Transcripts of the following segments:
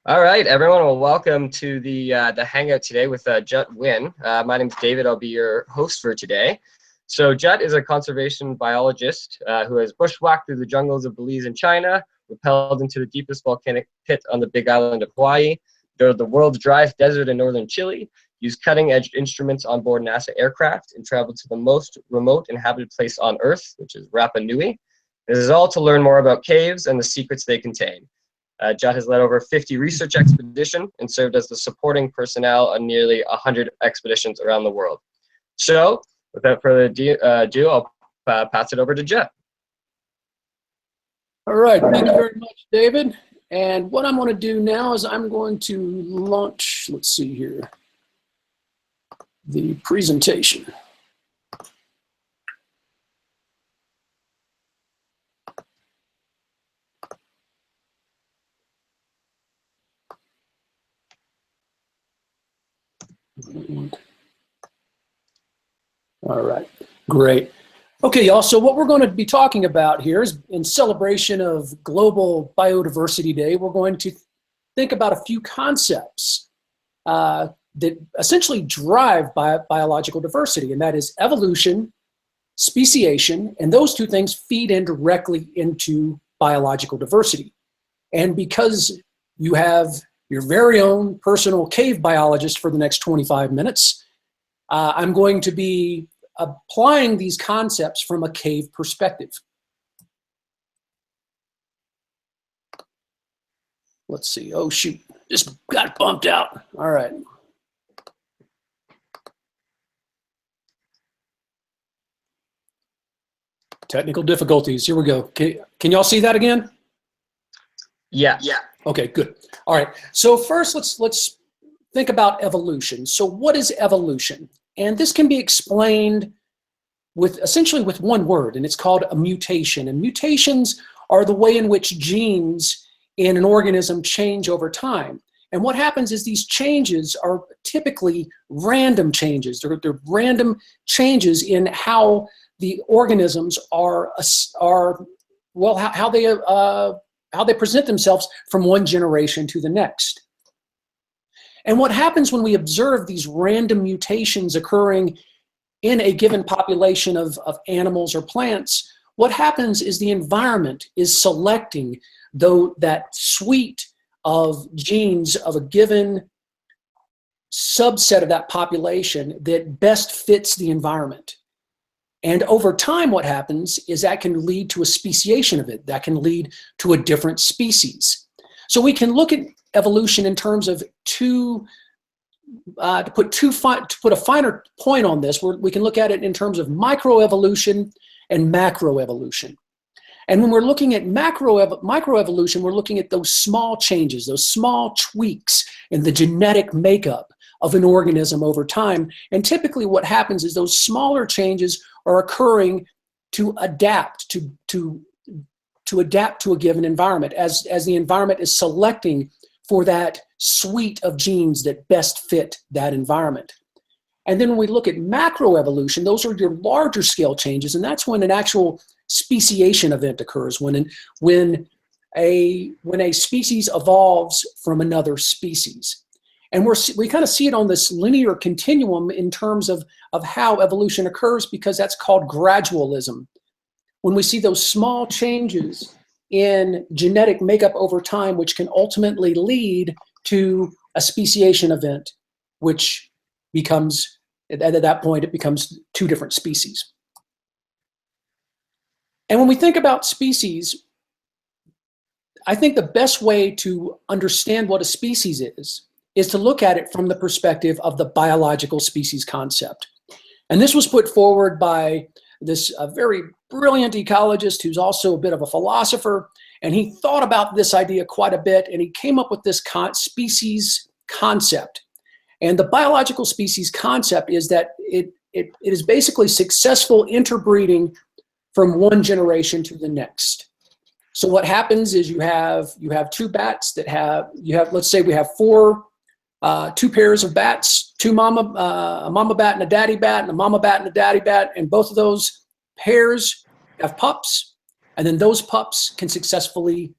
All right, everyone. Well, welcome to the hangout today with Jut Wynne. My name is David. I'll be your host for today. So Jut is a conservation biologist who has bushwhacked through the jungles of Belize and China, rappelled into the deepest volcanic pit on the Big Island of Hawai'i, go to the world's driest desert in northern Chile, used cutting-edge instruments on board NASA aircraft, and traveled to the most remote inhabited place on Earth, which is Rapa Nui. This is all to learn more about caves and the secrets they contain. Jut has led over 50 research expeditions and served as the supporting personnel on nearly 100 expeditions around the world. So, without further ado, I'll pass it over to Jut. All right, thank you very much, David. And what I'm going to do now is I'm going to launch, let's see here, the presentation. All right, great. Okay, y'all, so what we're going to be talking about here is in celebration of Global Biodiversity Day, we're going to think about a few concepts that essentially drive biological diversity, and that is evolution, speciation, and those two things feed in directly into biological diversity. And because you have your very own personal cave biologist for the next 25 minutes, I'm going to be applying these concepts from a cave perspective. Let's see. Oh, shoot. Just got bumped out. All right. Technical difficulties. Here we go. Can y'all see that again? Yeah. Okay, good. All right. So first, let's think about evolution. So what is evolution? And this can be explained essentially with one word, and it's called a mutation. And mutations are the way in which genes in an organism change over time. And what happens is these changes are typically random changes. They're random changes in how the organisms how they present themselves from one generation to the next. And what happens when we observe these random mutations occurring in a given population of animals or plants, what happens is the environment is selecting that suite of genes of a given subset of that population that best fits the environment. And over time, what happens is that can lead to a speciation of it. That can lead to a different species. So we can look at evolution in terms of to put a finer point on this, we can look at it in terms of microevolution and macroevolution. And when we're looking at microevolution, we're looking at those small changes, those small tweaks in the genetic makeup of an organism over time. And typically what happens is those smaller changes are occurring to adapt to adapt to a given environment as the environment is selecting for that suite of genes that best fit that environment. And then when we look at macroevolution, those are your larger scale changes, and that's when an actual speciation event occurs, when a species evolves from another species. And we kind of see it on this linear continuum in terms of how evolution occurs, because that's called gradualism. When we see those small changes in genetic makeup over time, which can ultimately lead to a speciation event, which becomes, at that point, it becomes two different species. And when we think about species, I think the best way to understand what a species is to look at it from the perspective of the biological species concept. And this was put forward by this very brilliant ecologist who's also a bit of a philosopher, and he thought about this idea quite a bit, and he came up with this species concept. And the biological species concept is that it is basically successful interbreeding from one generation to the next. So what happens is you have two bats that let's say we have two pairs of bats, a mama bat and a daddy bat, and a mama bat and a daddy bat, and both of those pairs have pups, and then those pups can successfully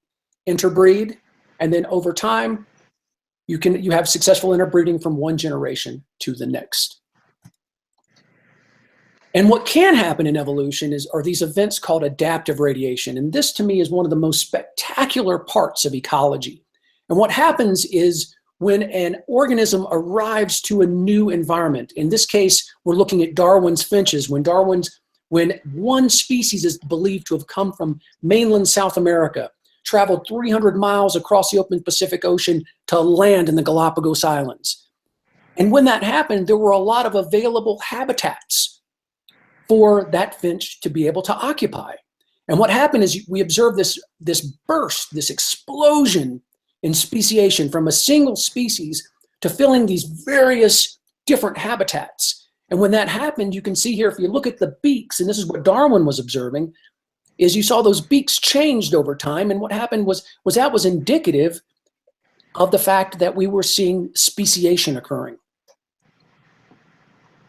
interbreed, and then over time you have successful interbreeding from one generation to the next. And what can happen in evolution are these events called adaptive radiation. And this, to me, is one of the most spectacular parts of ecology. And what happens is when an organism arrives to a new environment, in this case, we're looking at Darwin's finches, when one species is believed to have come from mainland South America, traveled 300 miles across the open Pacific Ocean to land in the Galapagos Islands. And when that happened, there were a lot of available habitats for that finch to be able to occupy. And what happened is we observed this burst, this explosion in speciation from a single species to filling these various different habitats. And when that happened, you can see here, if you look at the beaks, and this is what Darwin was observing, is you saw those beaks changed over time. And what happened was that was indicative of the fact that we were seeing speciation occurring.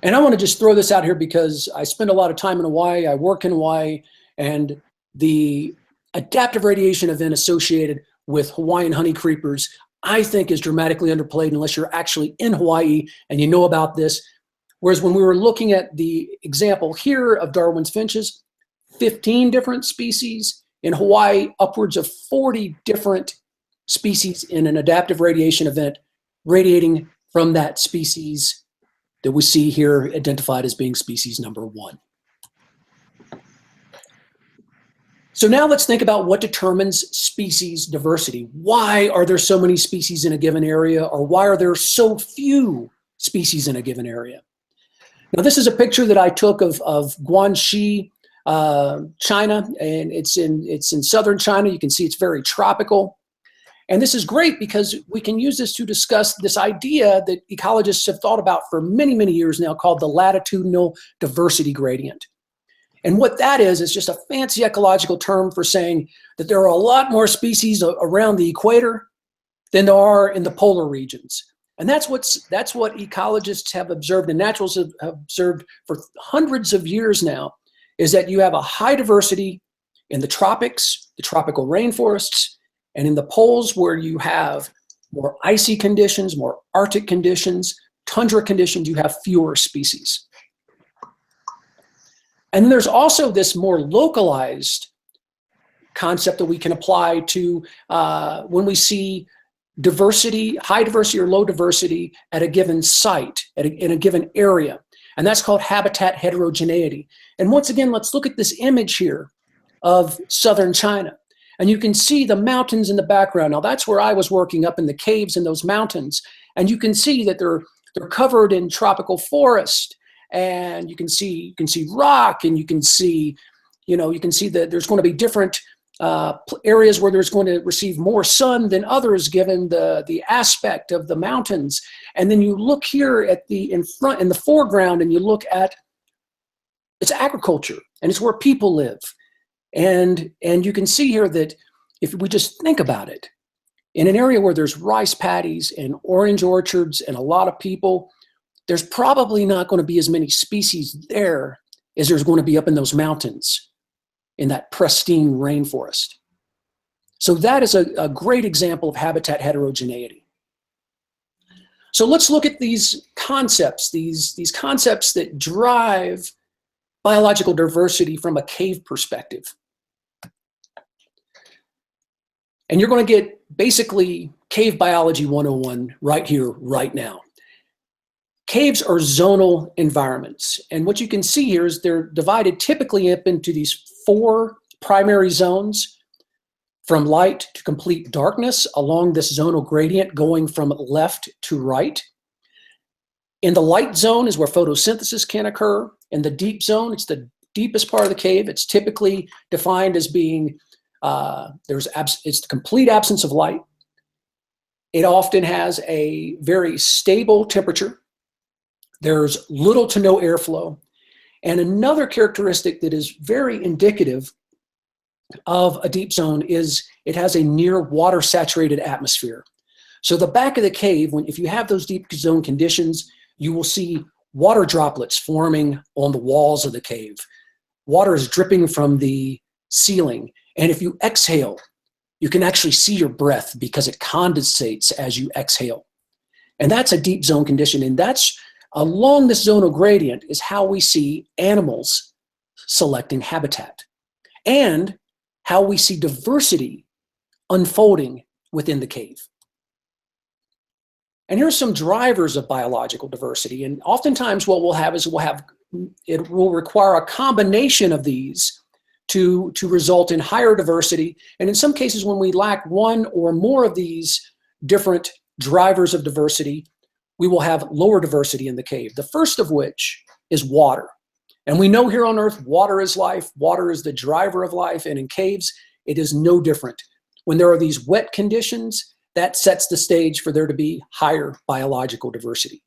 And I want to just throw this out here because I spend a lot of time in Hawaii, I work in Hawaii, and the adaptive radiation event associated with Hawaiian honey creepers, I think, is dramatically underplayed unless you're actually in Hawaii and you know about this. Whereas when we were looking at the example here of Darwin's finches, 15 different species. In Hawaii, upwards of 40 different species in an adaptive radiation event radiating from that species that we see here identified as being species number 1. So now let's think about what determines species diversity. Why are there so many species in a given area, or why are there so few species in a given area? Now, this is a picture that I took of Guangxi, China, and it's in southern China. You can see it's very tropical. And this is great because we can use this to discuss this idea that ecologists have thought about for many, many years now, called the latitudinal diversity gradient. And what that is just a fancy ecological term for saying that there are a lot more species around the equator than there are in the polar regions. And that's what ecologists have observed and naturalists have observed for hundreds of years now, is that you have a high diversity in the tropics, the tropical rainforests, and in the poles where you have more icy conditions, more Arctic conditions, tundra conditions, you have fewer species. And then there's also this more localized concept that we can apply to when we see diversity, high diversity or low diversity at a given site, in a given area. And that's called habitat heterogeneity. And once again, let's look at this image here of southern China. And you can see the mountains in the background. Now that's where I was working, up in the caves in those mountains. And you can see that they're covered in tropical forest. And you can see rock, and you can see that there's going to be different areas where there's going to receive more sun than others, given the aspect of the mountains. And then you look here at in the foreground, and you look at it's agriculture, and it's where people live. And you can see here that if we just think about it, in an area where there's rice paddies and orange orchards and a lot of people, there's probably not going to be as many species there as there's going to be up in those mountains in that pristine rainforest. So that is a great example of habitat heterogeneity. So let's look at these concepts, these concepts that drive biological diversity from a cave perspective. And you're going to get basically Cave Biology 101 right here, right now. Caves are zonal environments. And what you can see here is they're divided typically up into these 4 primary zones, from light to complete darkness along this zonal gradient going from left to right. In the light zone is where photosynthesis can occur. In the deep zone, it's the deepest part of the cave. It's typically defined as being, it's the complete absence of light. It often has a very stable temperature. There's little to no airflow. And another characteristic that is very indicative of a deep zone is it has a near water saturated atmosphere. So the back of the cave, if you have those deep zone conditions, you will see water droplets forming on the walls of the cave. Water is dripping from the ceiling. And if you exhale, you can actually see your breath because it condensates as you exhale. And that's a deep zone condition. And that's along this zonal gradient is how we see animals selecting habitat and how we see diversity unfolding within the cave. And here's some drivers of biological diversity. And oftentimes what it will require a combination of these to result in higher diversity. And in some cases, when we lack one or more of these different drivers of diversity, we will have lower diversity in the cave. The first of which is water. And we know here on Earth, water is life. Water is the driver of life. And in caves, it is no different. When there are these wet conditions, that sets the stage for there to be higher biological diversity.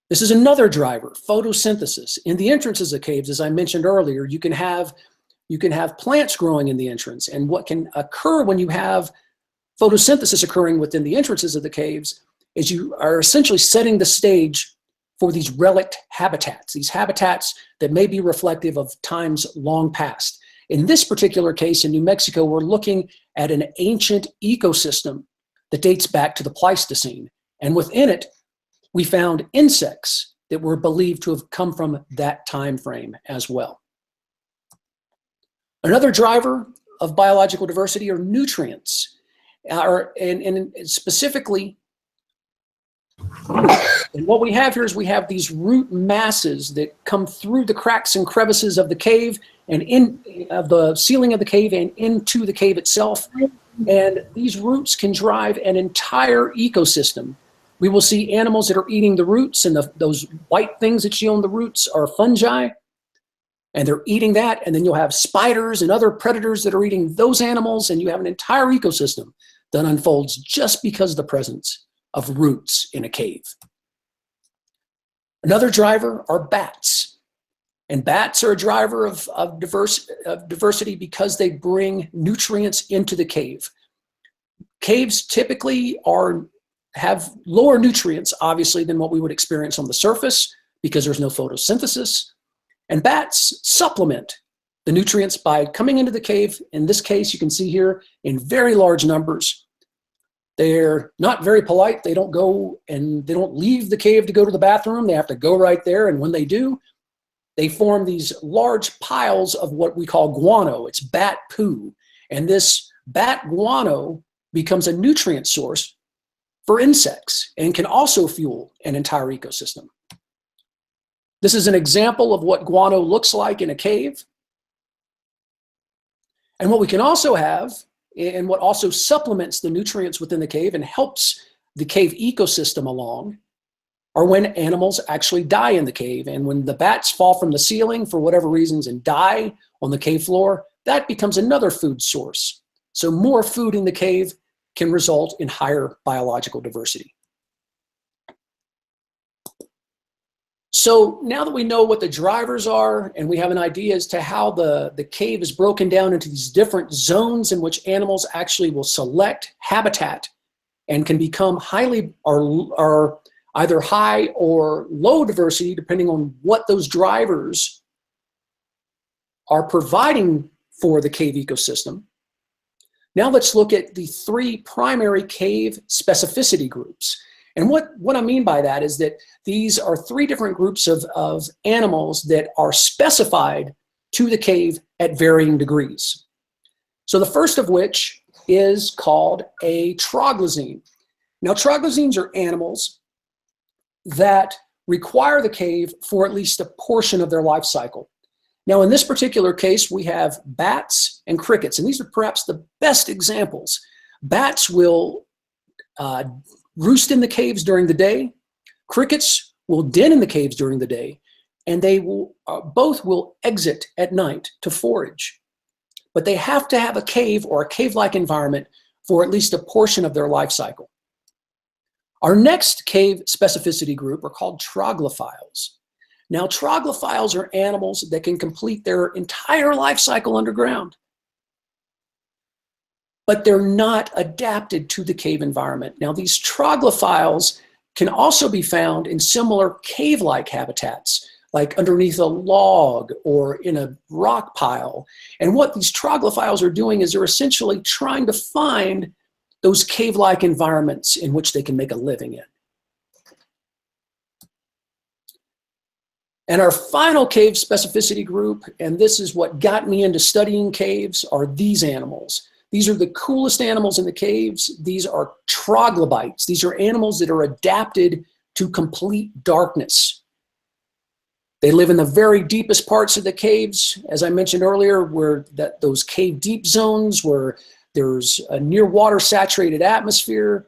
This is another driver, photosynthesis. In the entrances of caves, as I mentioned earlier, you can have plants growing in the entrance. And what can occur when you have photosynthesis occurring within the entrances of the caves is you are essentially setting the stage for these relict habitats, these habitats that may be reflective of times long past. In this particular case in New Mexico, we're looking at an ancient ecosystem that dates back to the Pleistocene. And within it, we found insects that were believed to have come from that time frame as well. Another driver of biological diversity are nutrients. And specifically, and what we have here is we have these root masses that come through the cracks and crevices of the cave and of the ceiling of the cave and into the cave itself. And these roots can drive an entire ecosystem. We will see animals that are eating the roots, and those white things that you see on the roots are fungi, and they're eating that. And then you'll have spiders and other predators that are eating those animals, and you have an entire ecosystem that unfolds just because of the presence of roots in a cave. Another driver are bats. And bats are a driver of diversity because they bring nutrients into the cave. Caves typically have lower nutrients, obviously, than what we would experience on the surface because there's no photosynthesis. And bats supplement the nutrients by coming into the cave. In this case, you can see here in very large numbers. They're not very polite. They don't go and they don't leave the cave to go to the bathroom. They have to go right there. And when they do, they form these large piles of what we call guano. It's bat poo. And this bat guano becomes a nutrient source for insects and can also fuel an entire ecosystem. This is an example of what guano looks like in a cave. And what we can also have, and what also supplements the nutrients within the cave and helps the cave ecosystem along, are when animals actually die in the cave. And when the bats fall from the ceiling for whatever reasons and die on the cave floor, that becomes another food source. So more food in the cave can result in higher biological diversity. So now that we know what the drivers are and we have an idea as to how the cave is broken down into these different zones in which animals actually will select habitat and can become highly or either high or low diversity depending on what those drivers are providing for the cave ecosystem. Now let's look at the three primary cave specificity groups. And what I mean by that is that these are three different groups of animals that are specified to the cave at varying degrees. So the first of which is called a troglazine. Now troglazines are animals that require the cave for at least a portion of their life cycle. Now in this particular case, we have bats and crickets, and these are perhaps the best examples. Bats will roost in the caves during the day. Crickets will den in the caves during the day, and they will both will exit at night to forage. But they have to have a cave or a cave-like environment for at least a portion of their life cycle. Our next cave specificity group are called troglophiles. Now, troglophiles are animals that can complete their entire life cycle underground, but they're not adapted to the cave environment. Now, these troglophiles can also be found in similar cave-like habitats, like underneath a log or in a rock pile. And what these troglophiles are doing is they're essentially trying to find those cave-like environments in which they can make a living in. And our final cave specificity group, and this is what got me into studying caves, are these animals. These are the coolest animals in the caves. These are troglobites. These are animals that are adapted to complete darkness. They live in the very deepest parts of the caves, as I mentioned earlier, where those cave deep zones where there's a near water saturated atmosphere.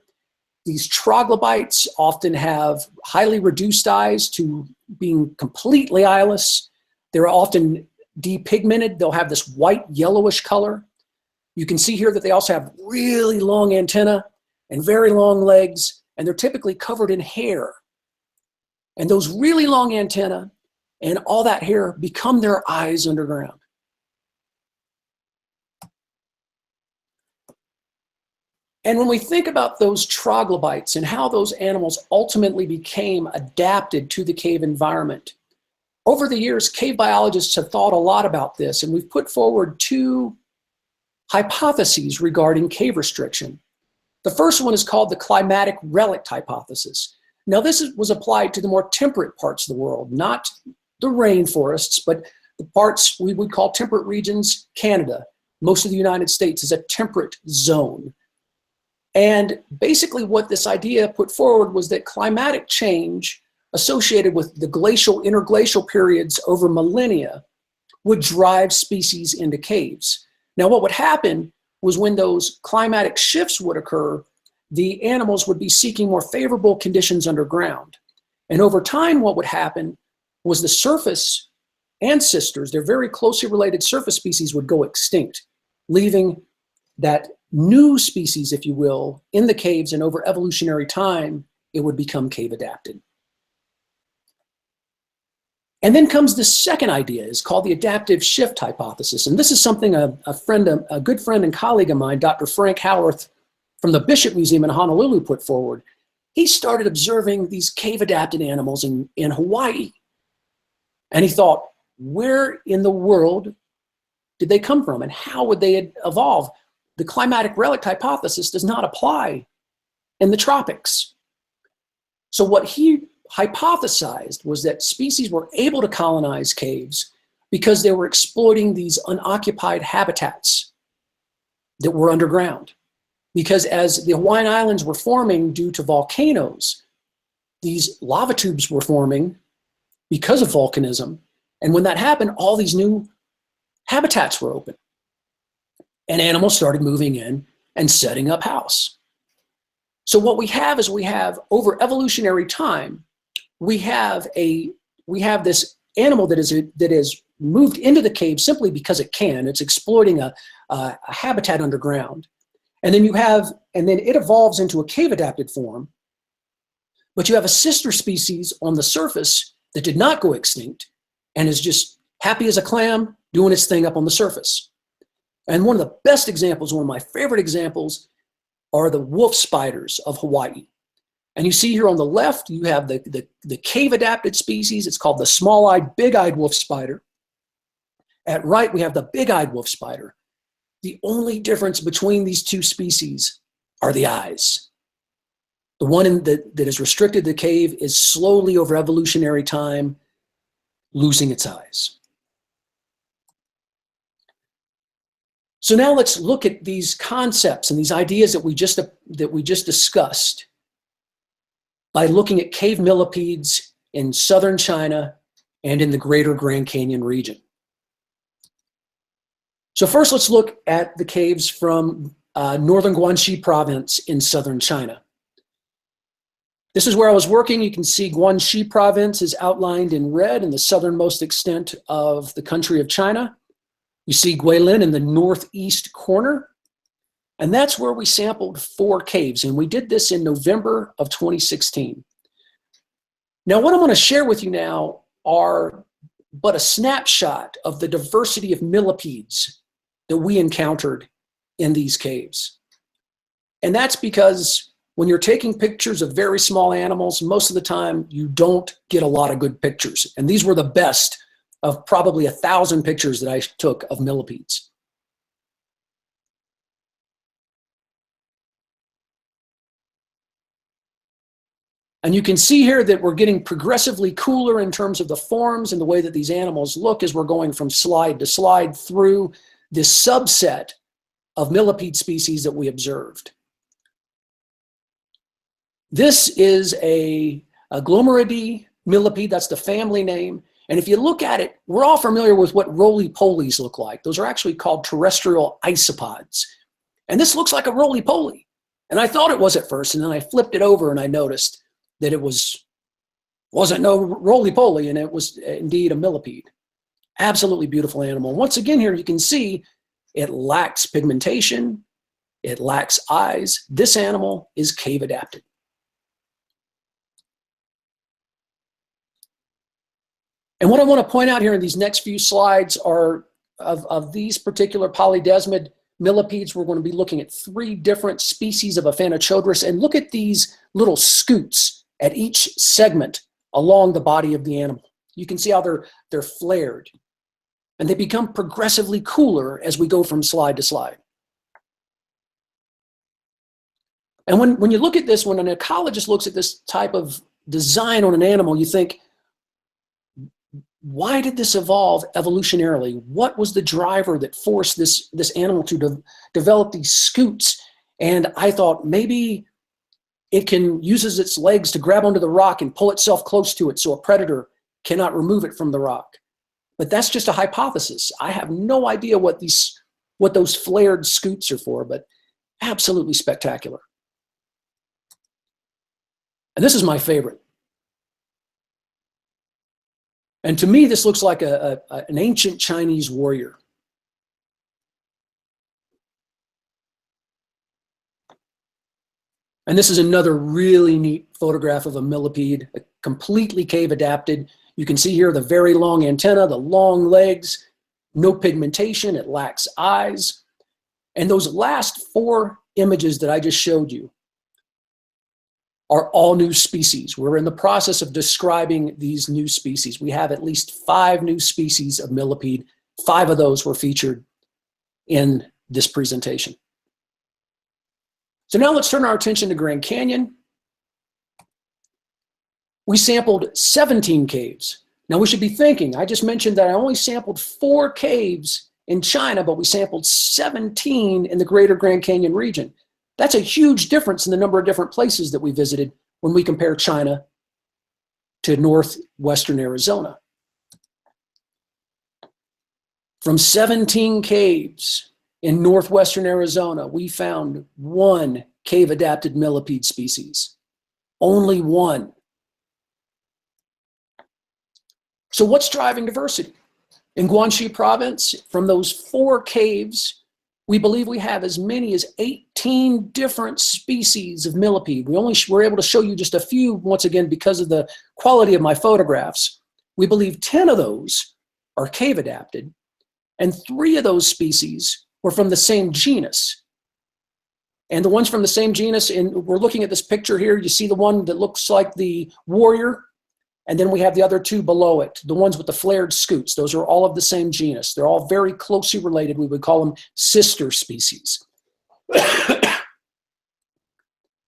These troglobites often have highly reduced eyes to being completely eyeless. They're often depigmented. They'll have this white yellowish color. You can see here that they also have really long antennae and very long legs, and they're typically covered in hair. And those really long antennae and all that hair become their eyes underground. And when we think about those troglobites and how those animals ultimately became adapted to the cave environment, over the years, cave biologists have thought a lot about this, and we've put forward two hypotheses regarding cave restriction. The first one is called the climatic relict hypothesis. Now, this was applied to the more temperate parts of the world, not the rainforests, but the parts we would call temperate regions. Canada, most of the United States is a temperate zone. And basically what this idea put forward was that climatic change associated with the glacial, interglacial periods over millennia would drive species into caves. Now, what would happen was when those climatic shifts would occur, the animals would be seeking more favorable conditions underground. And over time, what would happen was the surface ancestors, their very closely related surface species, would go extinct, leaving that new species, if you will, in the caves, and over evolutionary time, it would become cave adapted. And then comes the second idea, is called the adaptive shift hypothesis. And this is something a good friend and colleague of mine, Dr. Frank Howarth from the Bishop Museum in Honolulu, put forward. He started observing these cave adapted animals in Hawaii. And he thought, where in the world did they come from and how would they evolve? The climatic relict hypothesis does not apply in the tropics. So what he hypothesized was that species were able to colonize caves because they were exploiting these unoccupied habitats that were underground. Because as the Hawaiian Islands were forming due to volcanoes, these lava tubes were forming because of volcanism. And when that happened, all these new habitats were open. And animals started moving in and setting up house. So what we have is over evolutionary time, we have this animal that is moved into the cave simply because it can. It's exploiting a habitat underground. And then it evolves into a cave adapted form. But you have a sister species on the surface that did not go extinct and is just happy as a clam doing its thing up on the surface. And one of the best examples, one of my favorite examples, are the wolf spiders of Hawaii. And you see here on the left, you have the cave-adapted species. It's called the small-eyed, big-eyed wolf spider. At right, we have the big-eyed wolf spider. The only difference between these two species are the eyes. The one that is restricted to the cave is slowly, over evolutionary time, losing its eyes. So now let's look at these concepts and these ideas that we just discussed by looking at cave millipedes in southern China and in the greater Grand Canyon region. So first, let's look at the caves from northern Guangxi province in southern China. This is where I was working. You can see Guangxi province is outlined in red in the southernmost extent of the country of China. You see Guilin in the northeast corner, and that's where we sampled 4 caves, and we did this in November of 2016. Now, what I'm going to share with you now are but a snapshot of the diversity of millipedes that we encountered in these caves. And that's because when you're taking pictures of very small animals, most of the time you don't get a lot of good pictures. And these were the best of probably 1,000 pictures that I took of millipedes. And you can see here that we're getting progressively cooler in terms of the forms and the way that these animals look as we're going from slide to slide through this subset of millipede species that we observed. This is a Glomeridi millipede, that's the family name. And if you look at it, we're all familiar with what roly-polies look like. Those are actually called terrestrial isopods. And this looks like a roly-poly. And I thought it was at first, and then I flipped it over and I noticed that it wasn't no roly-poly, and it was indeed a millipede. Absolutely beautiful animal. Once again here you can see it lacks pigmentation, it lacks eyes. This animal is cave adapted. And what I want to point out here in these next few slides are of these particular polydesmid millipedes. We're going to be looking at 3 different species of Aphanochodrus, and look at these little scoots at each segment along the body of the animal. You can see how they're flared, and they become progressively cooler as we go from slide to slide. And when you look at this, when an ecologist looks at this type of design on an animal, you think, why did this evolve evolutionarily? What was the driver that forced this animal to develop these scoots? And I thought maybe it uses its legs to grab onto the rock and pull itself close to it so a predator cannot remove it from the rock. But that's just a hypothesis. I have no idea what those flared scoots are for, but absolutely spectacular. And this is my favorite. And to me, this looks like an ancient Chinese warrior. And this is another really neat photograph of a millipede, completely cave adapted. You can see here the very long antenna, the long legs, no pigmentation, it lacks eyes. And those last 4 images that I just showed you are all new species. We're in the process of describing these new species. We have at least 5 new species of millipede. 5 of those were featured in this presentation. So now let's turn our attention to Grand Canyon. We sampled 17 caves. Now we should be thinking, I just mentioned that I only sampled 4 caves in China, but we sampled 17 in the greater Grand Canyon region. That's a huge difference in the number of different places that we visited when we compare China to northwestern Arizona. From 17 caves in northwestern Arizona, we found 1 cave-adapted millipede species. Only 1. So what's driving diversity? In Guangxi province, from those 4 caves, we believe we have as many as 18 different species of millipede. We only were able to show you just a few, once again, because of the quality of my photographs. We believe 10 of those are cave adapted, and 3 of those species were from the same genus. And the ones from the same genus, and we're looking at this picture here, you see the one that looks like the warrior, and then we have the other 2 below it, the ones with the flared scoots. Those are all of the same genus. They're all very closely related. We would call them sister species.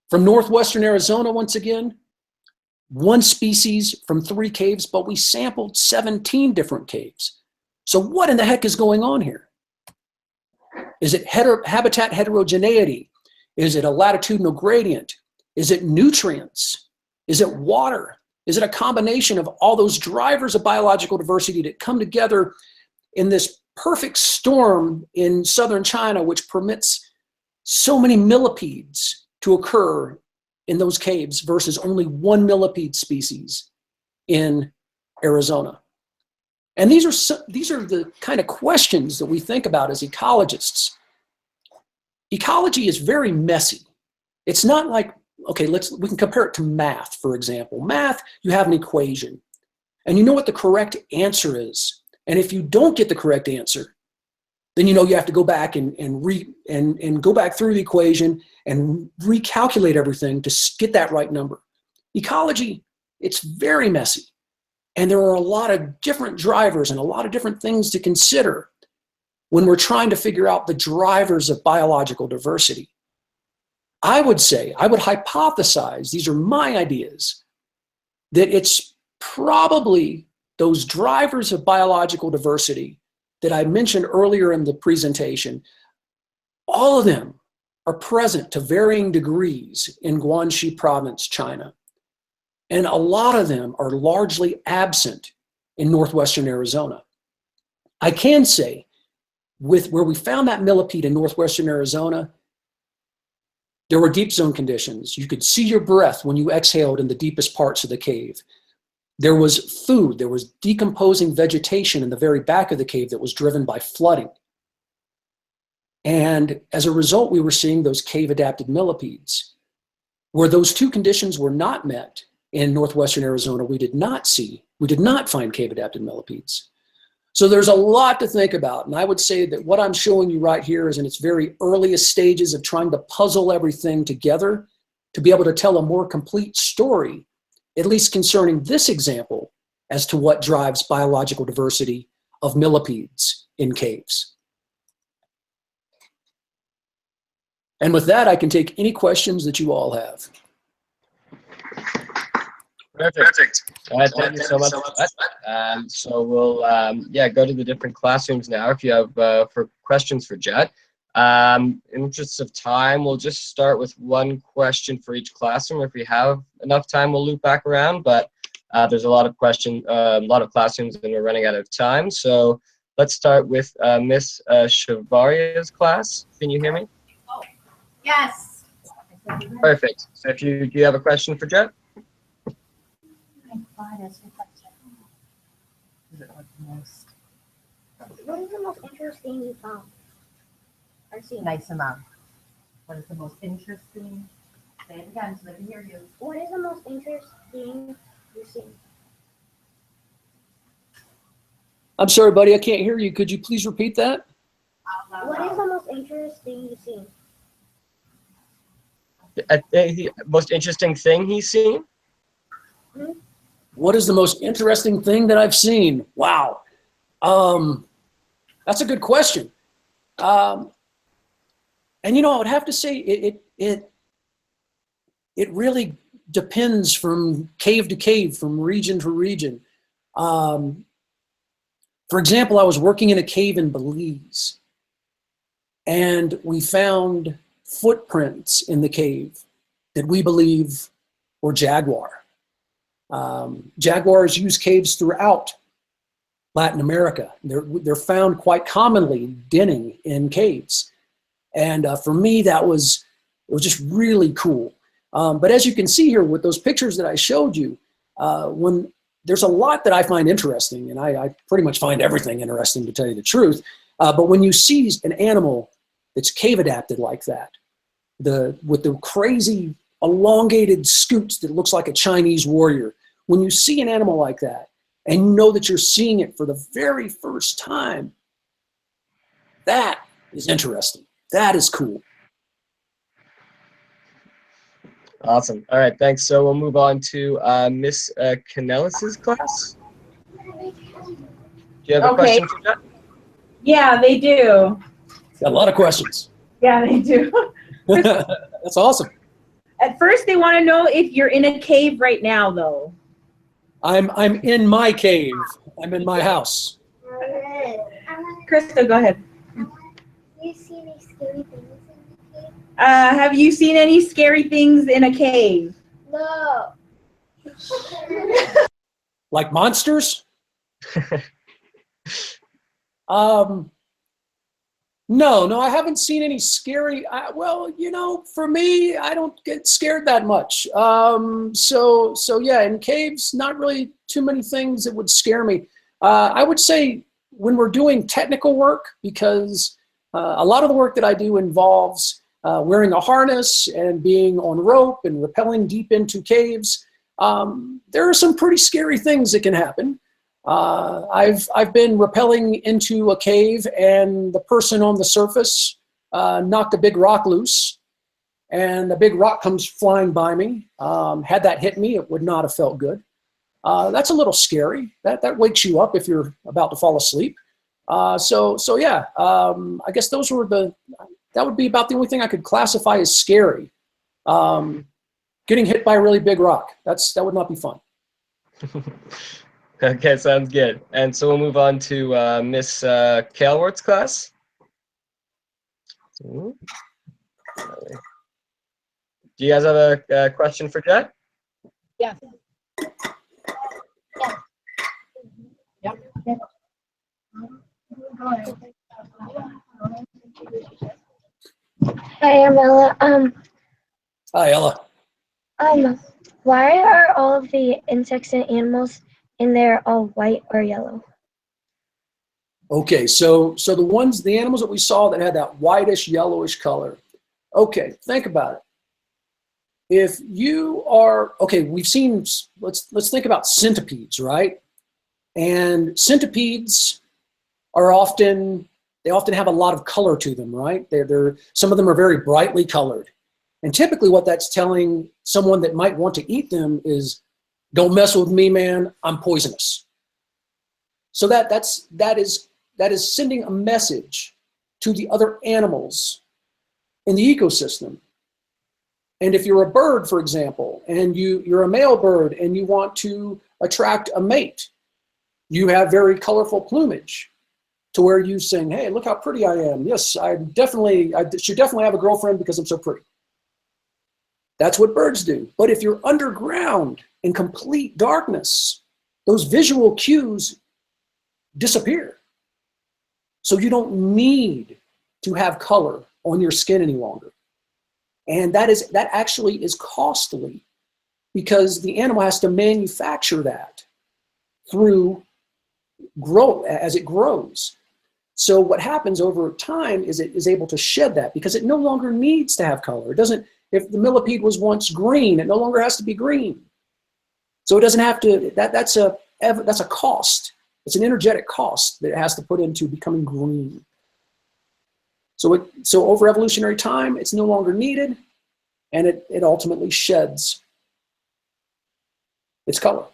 From northwestern Arizona, once again, 1 species from 3 caves, but we sampled 17 different caves. So what in the heck is going on here? Is it habitat heterogeneity? Is it a latitudinal gradient? Is it nutrients? Is it water? Is it a combination of all those drivers of biological diversity that come together in this perfect storm in southern China, which permits so many millipedes to occur in those caves versus only 1 millipede species in Arizona? And these are the kind of questions that we think about as ecologists. Ecology is very messy. It's not like, okay, we can compare it to math, for example. Math, you have an equation, and you know what the correct answer is. And if you don't get the correct answer, then you know you have to go back and go back through the equation and recalculate everything to get that right number. Ecology, it's very messy. And there are a lot of different drivers and a lot of different things to consider when we're trying to figure out the drivers of biological diversity. I would hypothesize, these are my ideas, that it's probably those drivers of biological diversity that I mentioned earlier in the presentation. All of them are present to varying degrees in Guangxi province, China. And a lot of them are largely absent in northwestern Arizona. I can say, with where we found that millipede in northwestern Arizona, there were deep zone conditions. You could see your breath when you exhaled in the deepest parts of the cave. There was food, there was decomposing vegetation in the very back of the cave that was driven by flooding. And as a result, we were seeing those cave-adapted millipedes. Where those two conditions were not met in northwestern Arizona, we did not find cave-adapted millipedes. So there's a lot to think about. And I would say that what I'm showing you right here is in its very earliest stages of trying to puzzle everything together to be able to tell a more complete story, at least concerning this example, as to what drives biological diversity of millipedes in caves. And with that, I can take any questions that you all have. Perfect. Thank you so much for that. So we'll go to the different classrooms now if you have for questions for Jut. In interest of time, we'll just start with one question for each classroom. If we have enough time, we'll loop back around, but there's a lot of classrooms and we're running out of time. So let's start with Miss Shavaria's class. Can you hear me? Oh, yes. Perfect. So do you have a question for Jut? What is the most interesting you found? Or seen? Nice amount. What is the most interesting? Say it again so they can hear you. What is the most interesting you've seen? I'm sorry, buddy, I can't hear you. Could you please repeat that? What is the most interesting you've seen? The most interesting thing he's seen? Hmm? What is the most interesting thing that I've seen? Wow. That's a good question. And you know, I would have to say it really depends from cave to cave, from region to region. For example, I was working in a cave in Belize, and we found footprints in the cave that we believe were jaguar. Jaguars use caves throughout Latin America. They're found quite commonly denning in caves. And for me, it was just really cool. But as you can see here with those pictures that I showed you, when there's a lot that I find interesting, and I pretty much find everything interesting to tell you the truth. But when you see an animal that's cave adapted like that, with the crazy elongated scoots that looks like a Chinese warrior, when you see an animal like that, and you know that you're seeing it for the very first time, that is interesting. That is cool. Awesome. All right, thanks. So we'll move on to Miss Canellis's class. Do you have a question for Jut? Yeah, they do. Got a lot of questions. Yeah, they do. That's awesome. At first, they want to know if you're in a cave right now, though. I'm in my cave. I'm in my house. Krista, go ahead. You see any scary things in the cave? Have you seen any scary things in a cave? No. Like monsters? No, I haven't seen any scary. Well, you know, for me, I don't get scared that much. So yeah, in caves, not really too many things that would scare me. I would say when we're doing technical work, because a lot of the work that I do involves wearing a harness and being on rope and rappelling deep into caves. There are some pretty scary things that can happen. I've been rappelling into a cave, and the person on the surface knocked a big rock loose, and a big rock comes flying by me. Had that hit me, it would not have felt good. That's a little scary. That wakes you up if you're about to fall asleep. So yeah, I guess that would be about the only thing I could classify as scary. Getting hit by a really big rock, that would not be fun. Okay, sounds good. And so we'll move on to Miss Kaleworth's class. Do you guys have a question for Jet? Yeah. Yep. Hi, I'm Ella. Hi, Ella. Why are all of the insects and animals in there all white or yellow? Okay, so the animals that we saw that had that whitish, yellowish color. Okay, think about it. If you are, okay, we've seen, let's think about centipedes, right? And centipedes are often, they often have a lot of color to them, right? Some of them are very brightly colored. And typically what that's telling someone that might want to eat them is, don't mess with me, man, I'm poisonous. So that is sending a message to the other animals in the ecosystem. And if you're a bird, for example, and you're a male bird and you want to attract a mate, you have very colorful plumage to where you saying, hey, look how pretty I am. Yes, I should definitely have a girlfriend because I'm so pretty. That's what birds do. But if you're underground in complete darkness, those visual cues disappear. So you don't need to have color on your skin any longer. And that actually is costly because the animal has to manufacture that through as it grows. So what happens over time is it is able to shed that because it no longer needs to have color. It doesn't, if the millipede was once green, it no longer has to be green. So it doesn't have to, that's a cost. It's an energetic cost that it has to put into becoming green. So over evolutionary time, it's no longer needed, and it ultimately sheds its color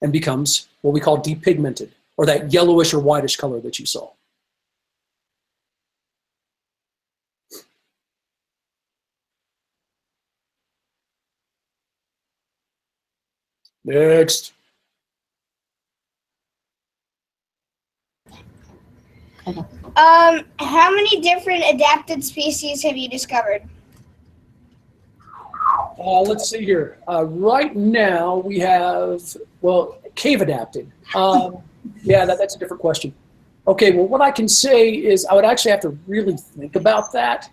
and becomes what we call depigmented, or that yellowish or whitish color that you saw. Next. How many different adapted species have you discovered? Let's see here. Right now we have, well, cave adapted. Yeah, that's a different question. Okay, well, what I can say is I would actually have to really think about that.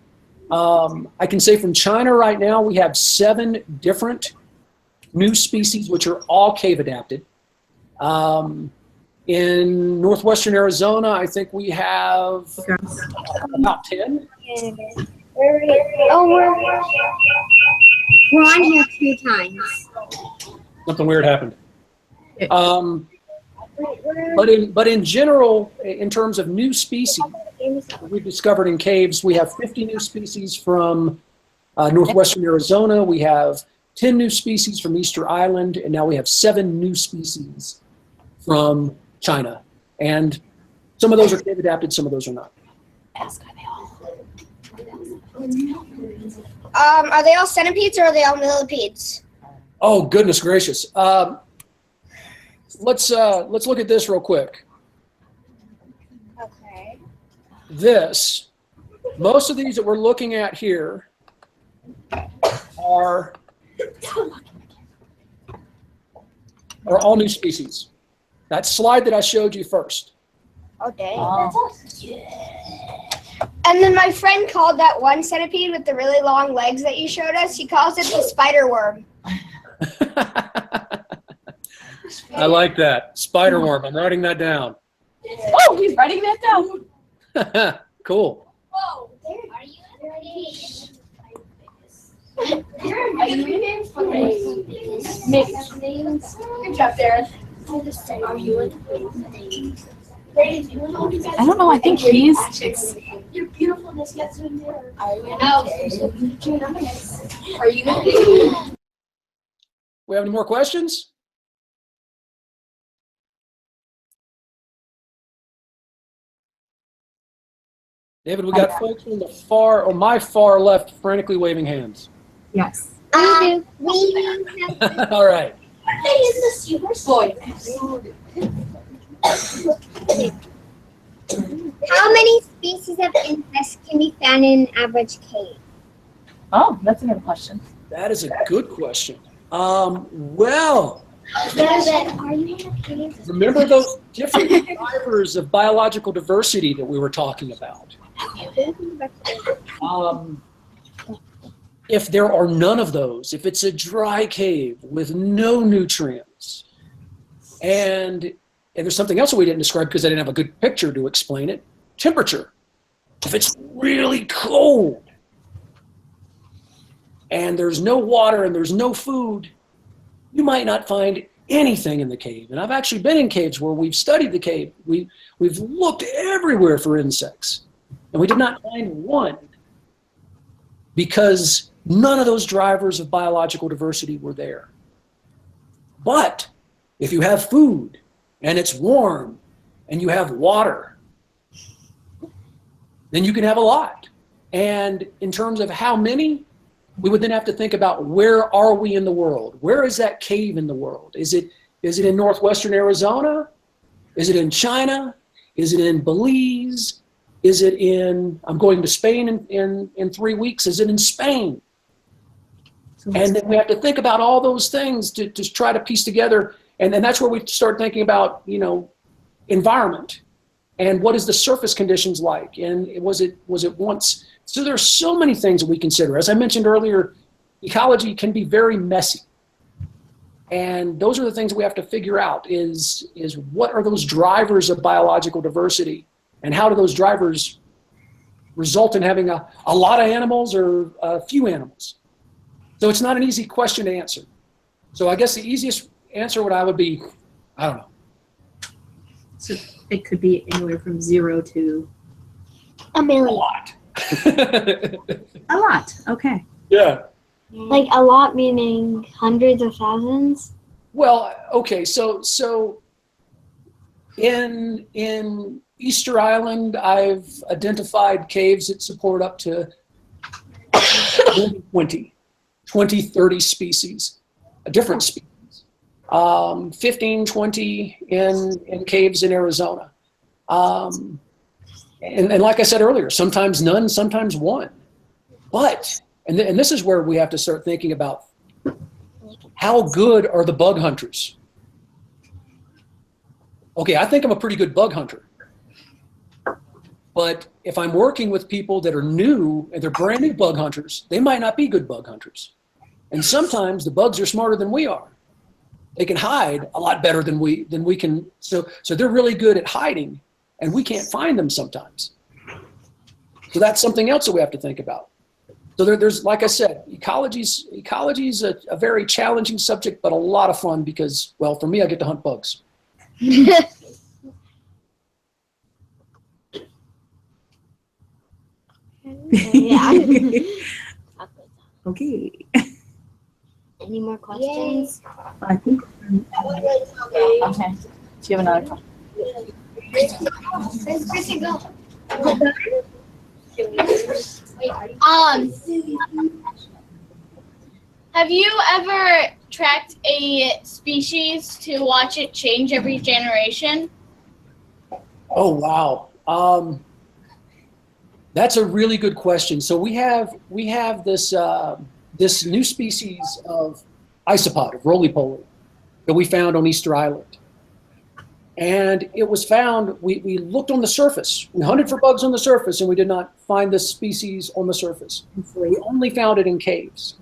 I can say from China right now we have 7 different new species which are all cave adapted. In northwestern Arizona, I think we have about 10. We're on here 2 times. Something weird happened. But in general, in terms of new species we've discovered in caves, we have 50 new species from northwestern Arizona. We have 10 new species from Easter Island, and now we have 7 new species from China. And some of those are cave adapted, some of those are not. Are they all centipedes or are they all millipedes? Oh, goodness gracious. Let's look at this real quick. Okay. Most of these that we're looking at here are all new species. That slide that I showed you first. Oh, dang. And then my friend called that one centipede with the really long legs that you showed us, he calls it the spider worm. I like that. Spider worm. I'm writing that down. Oh, he's writing that down. Cool. Whoa. Are you reading? Good job, Darren. I don't know. I think he's. Your beautifulness gets in there. Are you? We have any more questions? David, we got folks on the far, or my far left, frantically waving hands. Yes. We do. All right. How many species of insects can be found in an average cave? Oh, that's a good question. That is a good question. Well, Are you in a cave? remember those different drivers of biological diversity that we were talking about? If there are none of those, if it's a dry cave with no nutrients, and there's something else that we didn't describe because I didn't have a good picture to explain it, temperature. If it's really cold and there's no water and there's no food, you might not find anything in the cave. And I've actually been in caves where we've studied the cave. We've looked everywhere for insects, and we did not find one because none of those drivers of biological diversity were there. But if you have food and it's warm and you have water, then you can have a lot. And in terms of how many, we would then have to think about where are we in the world? Where is that cave in the world? Is it in northwestern Arizona? Is it in China? Is it in Belize? Is it in, I'm going to Spain in 3 weeks. Is it in Spain? And then we have to think about all those things to try to piece together. And that's where we start thinking about, environment. And what is the surface conditions like? And was it once? So there's so many things that we consider. As I mentioned earlier, ecology can be very messy. And those are the things that we have to figure out is what are those drivers of biological diversity? And how do those drivers result in having a lot of animals or a few animals? So it's not an easy question to answer. So I guess the easiest answer would be, I don't know. So it could be anywhere from 0 to A A million. lot. a lot. Okay. Yeah. Like a lot meaning hundreds of thousands? Well, okay, so in Easter Island, I've identified caves that support up to 20, 30 species, different species. 15, 20 in caves in Arizona. And like I said earlier, sometimes none, sometimes one. But, and this is where we have to start thinking about how good are the bug hunters? Okay, I think I'm a pretty good bug hunter. But if I'm working with people that are new and they're brand new bug hunters, they might not be good bug hunters. And sometimes the bugs are smarter than we are. They can hide a lot better than we can. So they're really good at hiding, and we can't find them sometimes. So that's something else that we have to think about. So there's, like I said, ecology's a very challenging subject, but a lot of fun because, well, for me, I get to hunt bugs. Yeah. Okay. Any more questions? I think. Okay. Do you have another question? Where's Chrissy go? Have you ever tracked a species to watch it change every generation? Oh, wow. That's a really good question. So we have this this new species of isopod, of roly-poly, that we found on Easter Island. And it was found, we looked on the surface. We hunted for bugs on the surface, and we did not find this species on the surface. We only found it in caves.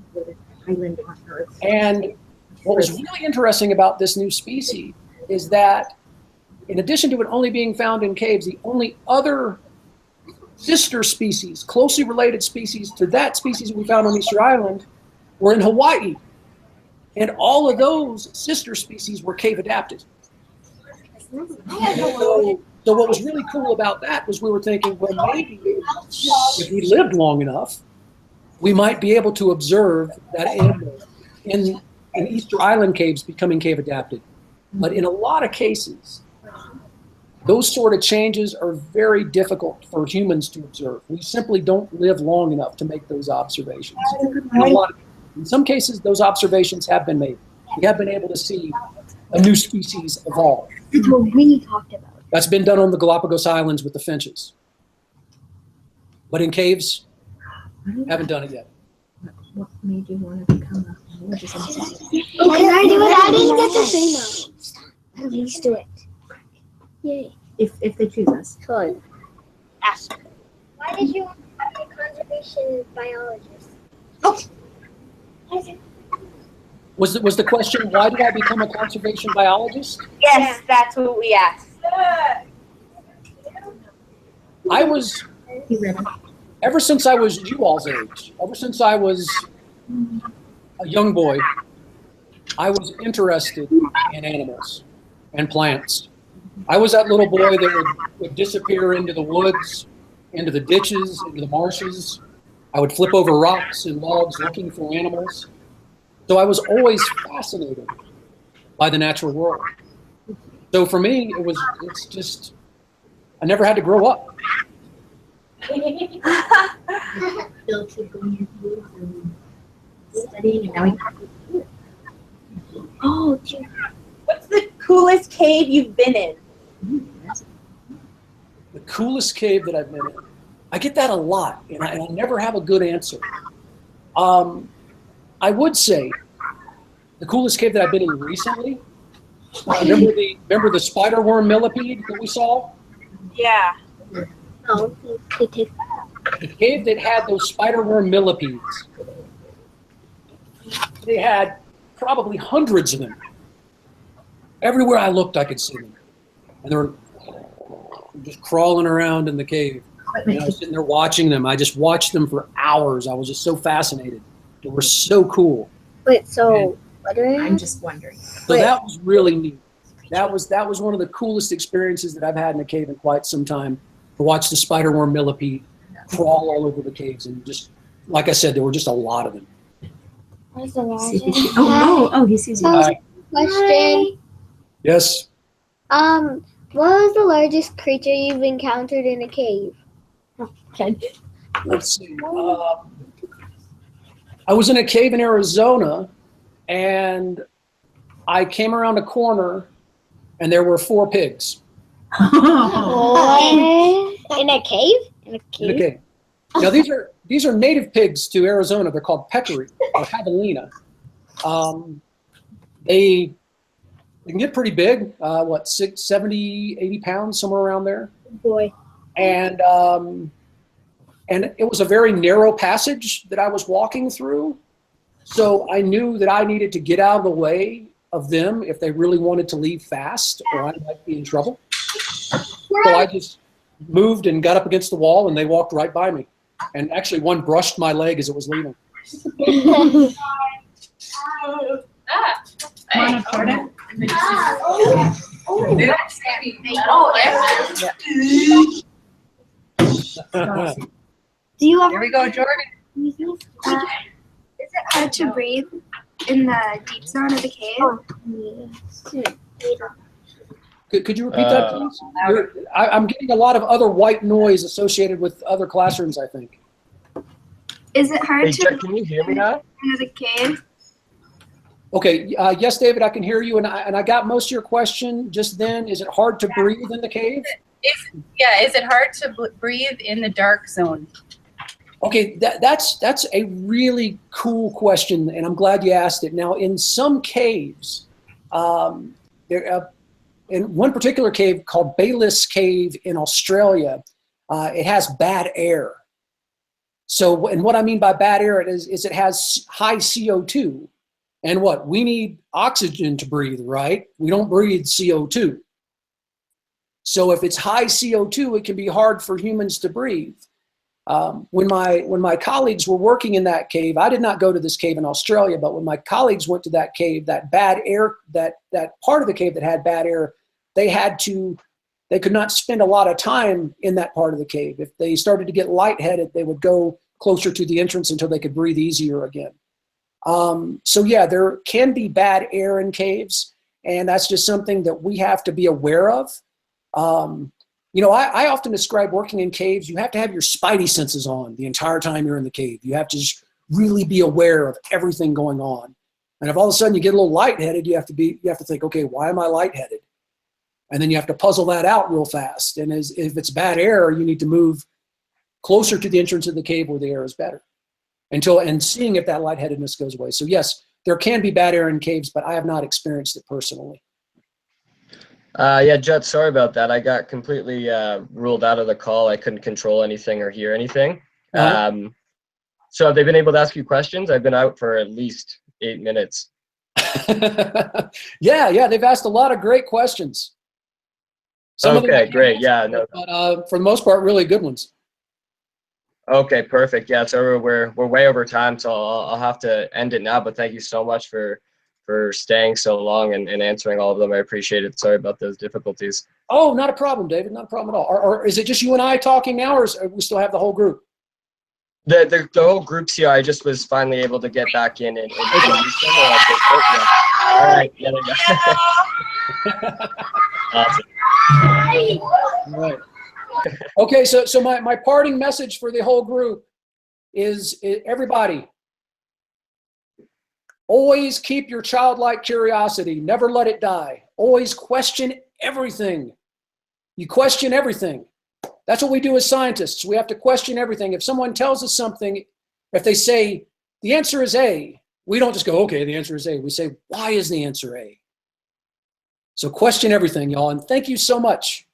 And what was really interesting about this new species is that in addition to it only being found in caves, the only other sister species, closely related species to that species we found on Easter Island, were in Hawaii. And all of those sister species were cave adapted. So what was really cool about that was we were thinking, well, maybe if we lived long enough, we might be able to observe that animal in Easter Island caves becoming cave adapted. But in a lot of cases, those sort of changes are very difficult for humans to observe. We simply don't live long enough to make those observations. In some cases, those observations have been made. we have been able to see a new species evolve. That's what we talked about. That's been done on the Galapagos Islands with the finches. But in caves, haven't done it yet. What made you want to become a biologist? Can I do it? I didn't get to say no. Please do it. Yay. If they choose us. Fun. Ask. Why did you want to be a conservation biologist? Oh. Was the question, why did I become a conservation biologist? Yes, that's what we asked. I was, ever since I was you all's age, ever since I was a young boy, I was interested in animals and plants. I was that little boy that would disappear into the woods, into the ditches, into the marshes. I would flip over rocks and logs looking for animals. So I was always fascinated by the natural world. So for me, it's just, I never had to grow up. Still keep going and studying, and now we Oh, dear. What's the coolest cave you've been in? The coolest cave that I've been in. I get that a lot, and I never have a good answer. I would say the coolest cave that I've been in recently. Remember the spider worm millipede that we saw? Yeah. Oh, The cave that had those spider worm millipedes. They had probably hundreds of them. Everywhere I looked, I could see them, and they were just crawling around in the cave. And I was sitting there watching them. I just watched them for hours. I was just so fascinated. They were so cool. Wait, so what are I'm just wondering. So that was really neat. That was one of the coolest experiences that I've had in a cave in quite some time. To watch the spider worm millipede crawl all over the caves, and just like I said, there were just a lot of them. What's the See if he largest? see- oh, he sees you. Question. Yes. What was the largest creature you've encountered in a cave? Let's see. I was in a cave in Arizona, and I came around a corner, and there were 4 pigs What? In a cave? In a in a cave? cave. Now these are native pigs to Arizona. They're called peccary or javelina. They can get pretty big. 70, 80 pounds, somewhere around there. Boy. And it was a very narrow passage that I was walking through. So I knew that I needed to get out of the way of them if they really wanted to leave fast, or I might be in trouble. So I just moved and got up against the wall, and they walked right by me. And actually, one brushed my leg as it was leaving. Do you ever? Here we go, Jordan. Is it hard to breathe in the deep zone of the cave? Could you repeat that, please? I'm getting a lot of other white noise associated with other classrooms, I think. Is it hard Hey, to Jack, can you hear me now? into the cave? Okay, yes, David, I can hear you, and I got most of your question just then. Is it hard to breathe in the cave? Is it hard to breathe in the dark zone? Okay, that's a really cool question, and I'm glad you asked it. Now, in some caves, in one particular cave called Belize Cave in Australia, it has bad air. So, and what I mean by bad air is it has high CO2. And what? We need oxygen to breathe, right? We don't breathe CO2. So if it's high CO2, it can be hard for humans to breathe. When my colleagues were working in that cave, I did not go to this cave in Australia, but when my colleagues went to that cave, that bad air, that part of the cave that had bad air, they could not spend a lot of time in that part of the cave. If they started to get lightheaded, they would go closer to the entrance until they could breathe easier again. So yeah, there can be bad air in caves, and that's just something that we have to be aware of. I often describe working in caves, you have to have your spidey senses on the entire time you're in the cave. You have to just really be aware of everything going on. And if all of a sudden you get a little lightheaded, you have to think, okay, why am I lightheaded? And then you have to puzzle that out real fast. And if it's bad air, you need to move closer to the entrance of the cave where the air is better and seeing if that lightheadedness goes away. So yes, there can be bad air in caves, but I have not experienced it personally. Yeah, Jut, sorry about that. I got completely ruled out of the call. I couldn't control anything or hear anything. So have they been able to ask you questions? I've been out for at least 8 minutes. Yeah, they've asked a lot of great questions. Okay, great. Yeah, no. But for the most part, really good ones. Okay, perfect. Yeah, so we're way over time, so I'll have to end it now. But thank you so much for staying so long and answering all of them. I appreciate it. Sorry about those difficulties. Oh, not a problem, David. Not a problem at all. Or is it just you and I talking now, or we still have the whole group? The whole group's here. I just was finally able to get back in and yeah. All right. Yeah, awesome. All right. Okay, so my parting message for the whole group is everybody, always keep your childlike curiosity. Never let it die. Always question everything. You question everything. That's what we do as scientists. We have to question everything. If someone tells us something, if they say the answer is A, we don't just go, okay, the answer is A. We say, why is the answer A? So question everything, y'all. And thank you so much.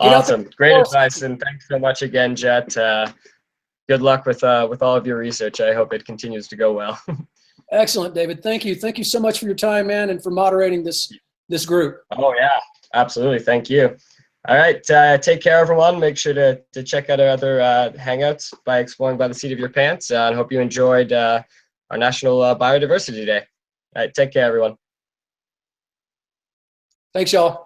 Awesome. Great advice. And thanks so much again, Jet. Good luck with all of your research. I hope it continues to go well. Excellent, David. Thank you. Thank you so much for your time, man, and for moderating this group. Oh, yeah, absolutely. Thank you. All right. Take care, everyone. Make sure to check out our other hangouts by exploring by the seat of your pants. And hope you enjoyed our National Biodiversity Day. All right. Take care, everyone. Thanks, y'all.